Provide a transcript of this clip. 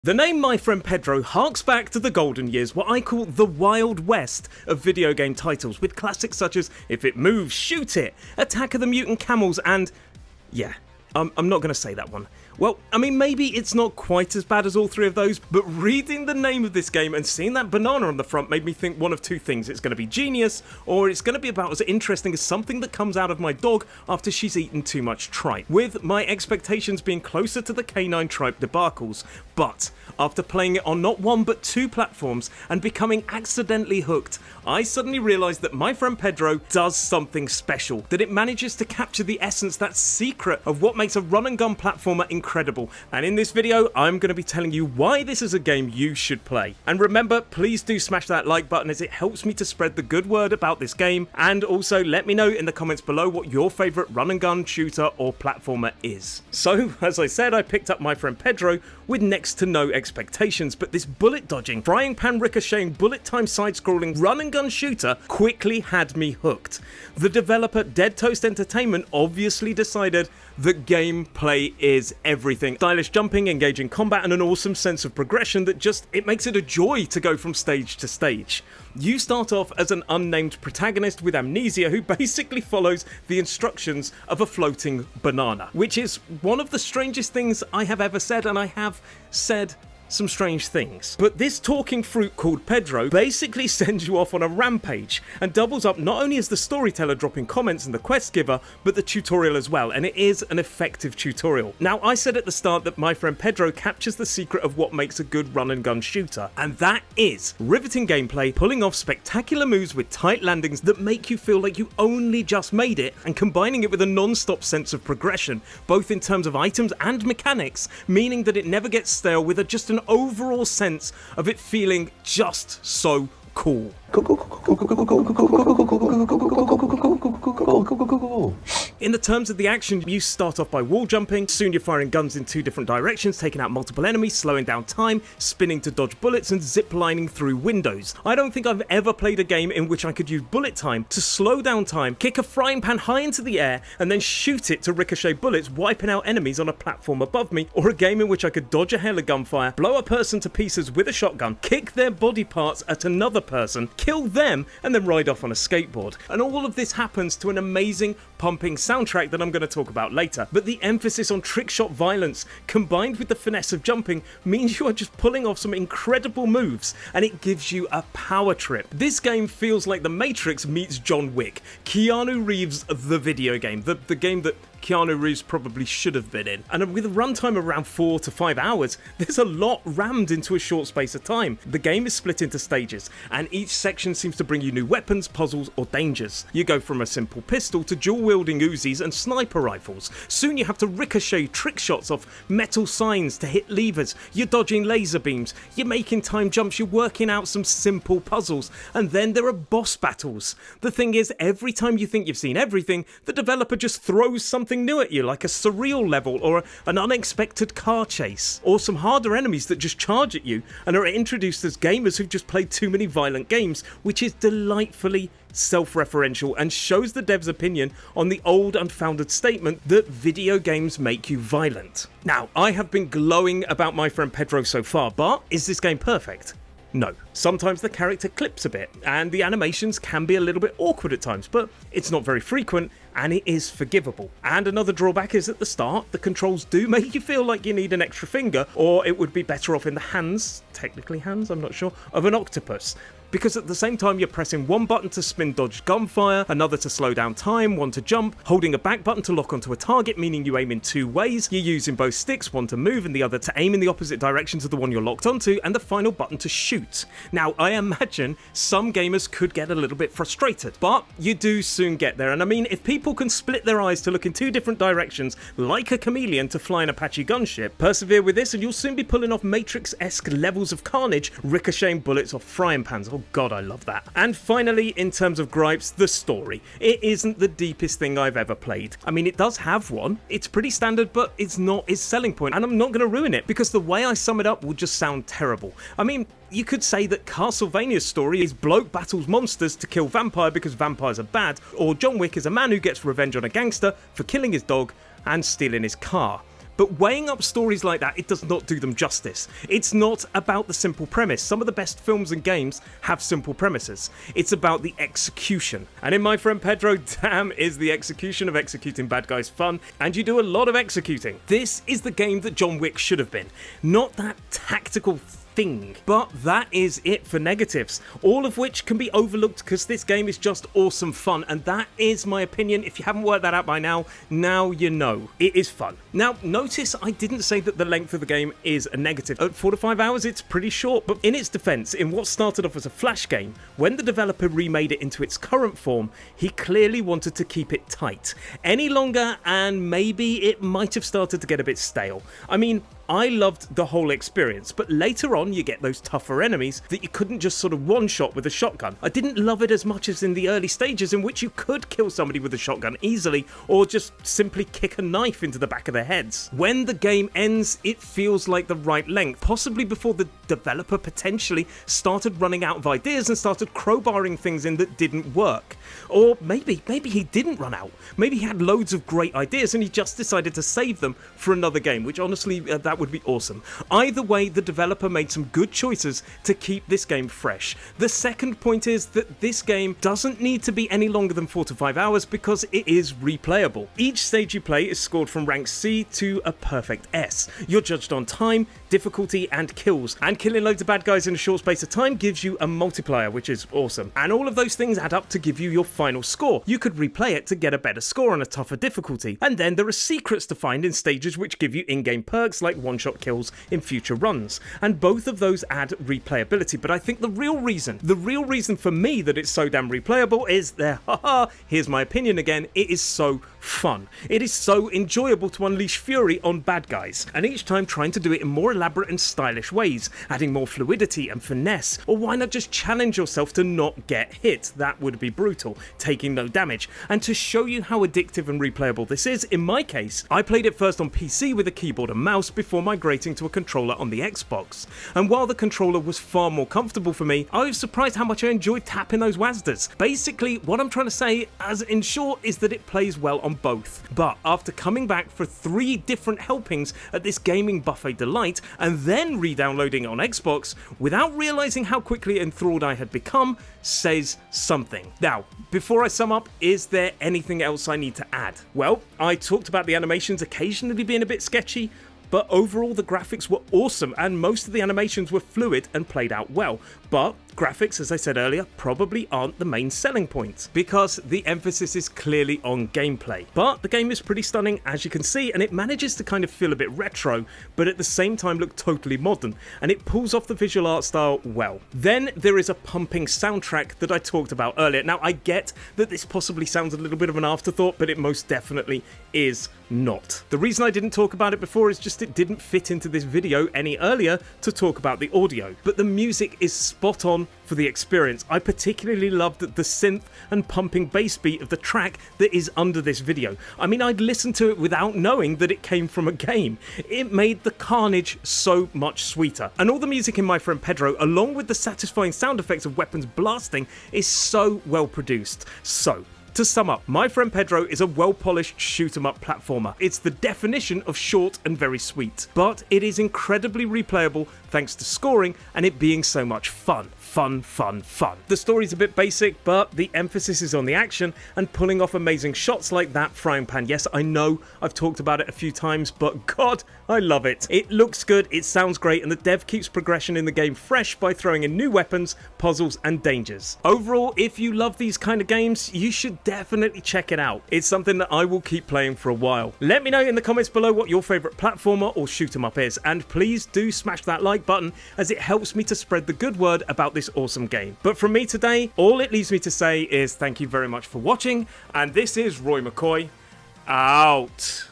The name My Friend Pedro harks back to the golden years, what I call the Wild West of video game titles, with classics such as If It Moves, Shoot It, Attack of the Mutant Camels, and yeah, I'm not going to say that one. Well, I mean, maybe it's not quite as bad as all three of those, but reading the name of this game and seeing that banana on the front made me think one of two things. It's going to be genius, or it's going to be about as interesting as something that comes out of my dog after she's eaten too much tripe, with my expectations being closer to the canine tripe debacles. But after playing it on not one but two platforms and becoming accidentally hooked, I suddenly realised that My Friend Pedro does something special, that it manages to capture the essence, that secret of what makes a run and gun platformer incredible. And in this video, I'm going to be telling you why this is a game you should play. And remember, please do smash that like button as it helps me to spread the good word about this game. And also let me know in the comments below what your favourite run and gun shooter or platformer is. So, as I said, I picked up My Friend Pedro with next to no expectations, but this bullet dodging, frying pan ricocheting, bullet time side-scrolling run and gun shooter quickly had me hooked. The developer Dead Toast Entertainment obviously decided that gameplay is everything. Stylish jumping, engaging combat, and an awesome sense of progression that it makes it a joy to go from stage to stage. You start off as an unnamed protagonist with amnesia who basically follows the instructions of a floating banana, which is one of the strangest things I have ever said, and I have said some strange things. But this talking fruit called Pedro basically sends you off on a rampage and doubles up not only as the storyteller dropping comments and the quest giver, but the tutorial as well, and it is an effective tutorial. Now, I said at the start that My Friend Pedro captures the secret of what makes a good run and gun shooter, and that is riveting gameplay, pulling off spectacular moves with tight landings that make you feel like you only just made it, and combining it with a non-stop sense of progression, both in terms of items and mechanics, meaning that it never gets stale, with just an overall sense of it feeling just so cool. In the terms of the action, you start off by wall jumping, soon you're firing guns in two different directions, taking out multiple enemies, slowing down time, spinning to dodge bullets, and ziplining through windows. I don't think I've ever played a game in which I could use bullet time to slow down time, kick a frying pan high into the air, and then shoot it to ricochet bullets, wiping out enemies on a platform above me, or a game in which I could dodge a hail of gunfire, blow a person to pieces with a shotgun, kick their body parts at another person, kill them, and then ride off on a skateboard. And all of this happens to an amazing, pumping soundtrack that I'm going to talk about later. But the emphasis on trickshot violence, combined with the finesse of jumping, means you are just pulling off some incredible moves, and it gives you a power trip. This game feels like The Matrix meets John Wick. Keanu Reeves, the video game, the game that Keanu Reeves probably should have been in. And with a runtime of around 4 to 5 hours, there's a lot rammed into a short space of time. The game is split into stages, and each section seems to bring you new weapons, puzzles, or dangers. You go from a simple pistol to dual-wielding Uzis and sniper rifles. Soon you have to ricochet trick shots off metal signs to hit levers. You're dodging laser beams. You're making time jumps. You're working out some simple puzzles. And then there are boss battles. The thing is, every time you think you've seen everything, the developer just throws something new at you, like a surreal level or an unexpected car chase, or some harder enemies that just charge at you and are introduced as gamers who've just played too many violent games, which is delightfully self-referential and shows the dev's opinion on the old unfounded statement that video games make you violent. Now, I have been glowing about My Friend Pedro so far, but is this game perfect? No. Sometimes the character clips a bit, and the animations can be a little bit awkward at times, but it's not very frequent, and it is forgivable. And another drawback is at the start, the controls do make you feel like you need an extra finger, or it would be better off in the hands, technically hands, I'm not sure, of an octopus. Because at the same time you're pressing one button to spin dodge gunfire, another to slow down time, one to jump, holding a back button to lock onto a target, meaning you aim in two ways, you're using both sticks, one to move and the other to aim in the opposite direction to the one you're locked onto, and the final button to shoot. Now, I imagine some gamers could get a little bit frustrated, but you do soon get there, and I mean, if people can split their eyes to look in two different directions like a chameleon to fly an Apache gunship, persevere with this and you'll soon be pulling off Matrix-esque levels of carnage, ricocheting bullets off frying pans. Oh god, I love that. And finally, in terms of gripes, the story. It isn't the deepest thing I've ever played. I mean, it does have one. It's pretty standard, but it's not its selling point, and I'm not going to ruin it because the way I sum it up will just sound terrible. I mean, you could say that Castlevania's story is bloke battles monsters to kill vampire because vampires are bad, or John Wick is a man who gets revenge on a gangster for killing his dog and stealing his car. but weighing up stories like that, it does not do them justice. It's not about the simple premise. Some of the best films and games have simple premises. It's about the execution. And in My Friend Pedro, damn is the execution of executing bad guys fun, and you do a lot of executing. This is the game that John Wick should have been. Not that tactical thing. But that is it for negatives, all of which can be overlooked because this game is just awesome fun, and that is my opinion. If you haven't worked that out by now you know. It is fun. Now, notice I didn't say that the length of the game is a negative. At 4 to 5 hours, it's pretty short, but in its defense, in what started off as a flash game, when the developer remade it into its current form, he clearly wanted to keep it tight. Any longer, and maybe it might have started to get a bit stale. I mean, I loved the whole experience, but later on you get those tougher enemies that you couldn't just sort of one-shot with a shotgun. I didn't love it as much as in the early stages in which you could kill somebody with a shotgun easily, or just simply kick a knife into the back of their heads. When the game ends, it feels like the right length, possibly before the developer potentially started running out of ideas and started crowbarring things in that didn't work. Or maybe he didn't run out. Maybe he had loads of great ideas and he just decided to save them for another game, which honestly, that would be awesome. Either way, the developer made some good choices to keep this game fresh. The second point is that this game doesn't need to be any longer than 4 to 5 hours because it is replayable. Each stage you play is scored from rank C to a perfect S. You're judged on time, difficulty, and kills, and killing loads of bad guys in a short space of time gives you a multiplier, which is awesome. And all of those things add up to give you your final score. You could replay it to get a better score on a tougher difficulty. And then there are secrets to find in stages which give you in-game perks like one-shot kills in future runs. And both of those add replayability. But I think the real reason for me that it's so damn replayable is here's my opinion again, it is so fun. It is so enjoyable to unleash fury on bad guys, and each time trying to do it in more elaborate and stylish ways, adding more fluidity and finesse. Or why not just challenge yourself to not get hit? That would be brutal, taking no damage. And to show you how addictive and replayable this is, in my case, I played it first on PC with a keyboard and mouse before migrating to a controller on the Xbox. And while the controller was far more comfortable for me, I was surprised how much I enjoyed tapping those WASDs. Basically, what I'm trying to say, as in short, is that it plays well on both. But after coming back for 3 different helpings at this gaming buffet delight, and then re-downloading it on Xbox, without realizing how quickly enthralled I had become, says something. Now, before I sum up, is there anything else I need to add? Well, I talked about the animations occasionally being a bit sketchy, but overall the graphics were awesome and most of the animations were fluid and played out well. But graphics, as I said earlier, probably aren't the main selling point because the emphasis is clearly on gameplay. But the game is pretty stunning, as you can see, and it manages to kind of feel a bit retro, but at the same time look totally modern, and it pulls off the visual art style well. Then there is a pumping soundtrack that I talked about earlier. Now, I get that this possibly sounds a little bit of an afterthought, but it most definitely is not. The reason I didn't talk about it before is just it didn't fit into this video any earlier to talk about the audio, but the music is spot on for the experience. I particularly loved the synth and pumping bass beat of the track that is under this video. I mean, I'd listen to it without knowing that it came from a game. It made the carnage so much sweeter. And all the music in My Friend Pedro, along with the satisfying sound effects of weapons blasting, is so well produced. So, to sum up, My Friend Pedro is a well-polished shoot-'em-up platformer. It's the definition of short and very sweet, but it is incredibly replayable thanks to scoring and it being so much fun. Fun. The story's a bit basic, but the emphasis is on the action and pulling off amazing shots like that frying pan. Yes, I know I've talked about it a few times, but God, I love it. It looks good, it sounds great, and the dev keeps progression in the game fresh by throwing in new weapons, puzzles, and dangers. Overall, if you love these kind of games, you should definitely check it out. It's something that I will keep playing for a while. Let me know in the comments below what your favourite platformer or shoot-'em-up is, and please do smash that like button as it helps me to spread the good word about this awesome game. But from me today, all it leaves me to say is thank you very much for watching, and this is Roy McCoy, out.